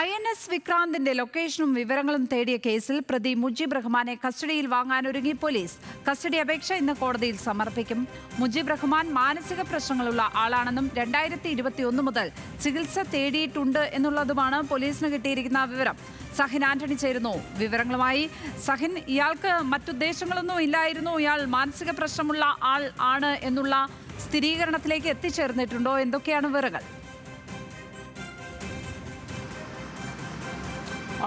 INS വിക്രാന്തിന്റെ ലൊക്കേഷനും വിവരങ്ങളും തേടിയ കേസിൽ പ്രതി മുജീബ് റഹ്മാനെ കസ്റ്റഡിയിൽ വാങ്ങാനൊരുങ്ങി പോലീസ്. കസ്റ്റഡി അപേക്ഷ ഇന്ന് കോടതിയിൽ സമർപ്പിക്കും. മുജീബ് റഹ്മാൻ മാനസിക പ്രശ്നങ്ങളുള്ള ആളാണെന്നും 2021 മുതൽ ചികിത്സ തേടിയിട്ടുണ്ട് എന്നുള്ളതുമാണ് പോലീസിന് കിട്ടിയിരിക്കുന്ന വിവരം. സഹിൻ ആന്റണി ചേരുന്നു വിവരങ്ങളുമായി. സഹിൻ, ഇയാൾക്ക് മറ്റുദ്ദേശങ്ങളൊന്നും ഇല്ലായിരുന്നു, ഇയാൾ മാനസിക പ്രശ്നമുള്ള ആൾ ആണ് എന്നുള്ള സ്ഥിരീകരണത്തിലേക്ക് എത്തിച്ചേർന്നിട്ടുണ്ടോ? എന്തൊക്കെയാണ് വിവരങ്ങൾ?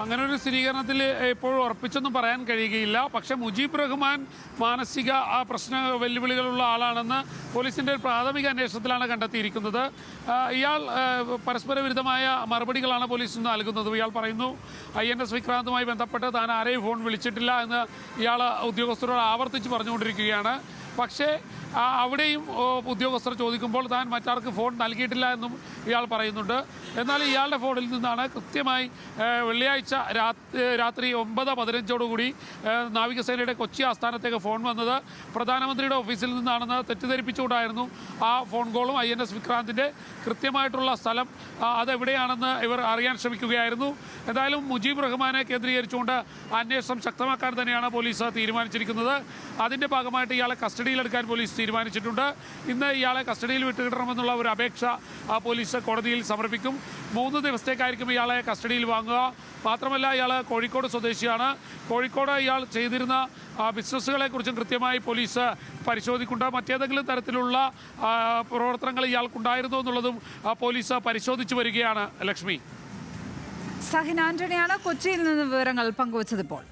അങ്ങനെ ഒരു സ്ഥിരീകരണത്തിൽ ഇപ്പോഴും ഉറപ്പിച്ചൊന്നും പറയാൻ കഴിയുകയില്ല. പക്ഷേ മുജീബ് റഹ്മാൻ മാനസിക പ്രശ്ന വെല്ലുവിളികളുള്ള ആളാണെന്ന് പോലീസിൻ്റെ പ്രാഥമിക അന്വേഷണത്തിലാണ് കണ്ടെത്തിയിരിക്കുന്നത്. ഇയാൾ പരസ്പര വിരുദ്ധമായ മറുപടികളാണ് പോലീസ് നൽകുന്നത്. ഇയാൾ പറയുന്നു INS വിക്രാന്തുമായി ബന്ധപ്പെട്ട് താൻ ആരെയും ഫോൺ വിളിച്ചിട്ടില്ല എന്ന് ഇയാൾ ഉദ്യോഗസ്ഥരോട് ആവർത്തിച്ച് പറഞ്ഞുകൊണ്ടിരിക്കുകയാണ്. പക്ഷേ അവിടെയും ഉദ്യോഗസ്ഥർ ചോദിക്കുമ്പോൾ താൻ മറ്റാർക്ക് ഫോൺ നൽകിയിട്ടില്ല എന്നും ഇയാൾ പറയുന്നുണ്ട്. എന്നാൽ ഇയാളുടെ ഫോണിൽ നിന്നാണ് കൃത്യമായി വെള്ളിയാഴ്ച രാത്രി 9:15 നാവികസേനയുടെ കൊച്ചി ആസ്ഥാനത്തേക്ക് ഫോൺ വന്നത്. പ്രധാനമന്ത്രിയുടെ ഓഫീസിൽ നിന്നാണെന്ന് തെറ്റിദ്ധരിപ്പിച്ചുകൊണ്ടായിരുന്നു ആ ഫോൺ കോളും. INS വിക്രാന്തിൻ്റെ കൃത്യമായിട്ടുള്ള സ്ഥലം അതെവിടെയാണെന്ന് ഇവർ അറിയാൻ ശ്രമിക്കുകയായിരുന്നു. എന്തായാലും മുജീബ് റഹ്മാനെ കേന്ദ്രീകരിച്ചുകൊണ്ട് അന്വേഷണം ശക്തമാക്കാൻ തന്നെയാണ് പോലീസ് തീരുമാനിച്ചിരിക്കുന്നത്. അതിൻ്റെ ഭാഗമായിട്ട് ഇയാളെ കസ്റ്റഡിയിലെടുക്കാൻ പോലീസ് തീരുമാനിച്ചിട്ടുണ്ട്. ഇന്ന് ഇയാളെ കസ്റ്റഡിയിൽ വിട്ടുകിട്ടണമെന്നുള്ള ഒരു അപേക്ഷ പോലീസ് കോടതിയിൽ സമർപ്പിക്കും. 3 ദിവസത്തേക്കായിരിക്കും ഇയാളെ കസ്റ്റഡിയിൽ വാങ്ങുക. മാത്രമല്ല ഇയാൾ കോഴിക്കോട് സ്വദേശിയാണ്. കോഴിക്കോട് ഇയാൾ ചെയ്തിരുന്ന ബിസിനസ്സുകളെക്കുറിച്ചും കൃത്യമായി പോലീസ് പരിശോധിക്കുന്നുണ്ട്. മറ്റേതെങ്കിലും തരത്തിലുള്ള പ്രവർത്തനങ്ങൾ ഇയാൾക്കുണ്ടായിരുന്നോ എന്നുള്ളതും പോലീസ് പരിശോധിച്ചു വരികയാണ്. ലക്ഷ്മി, സഹിൻ ആന്റണിയാണ് കൊച്ചിയിൽ നിന്ന് വിവരങ്ങൾ പങ്കുവച്ചതിപ്പോൾ.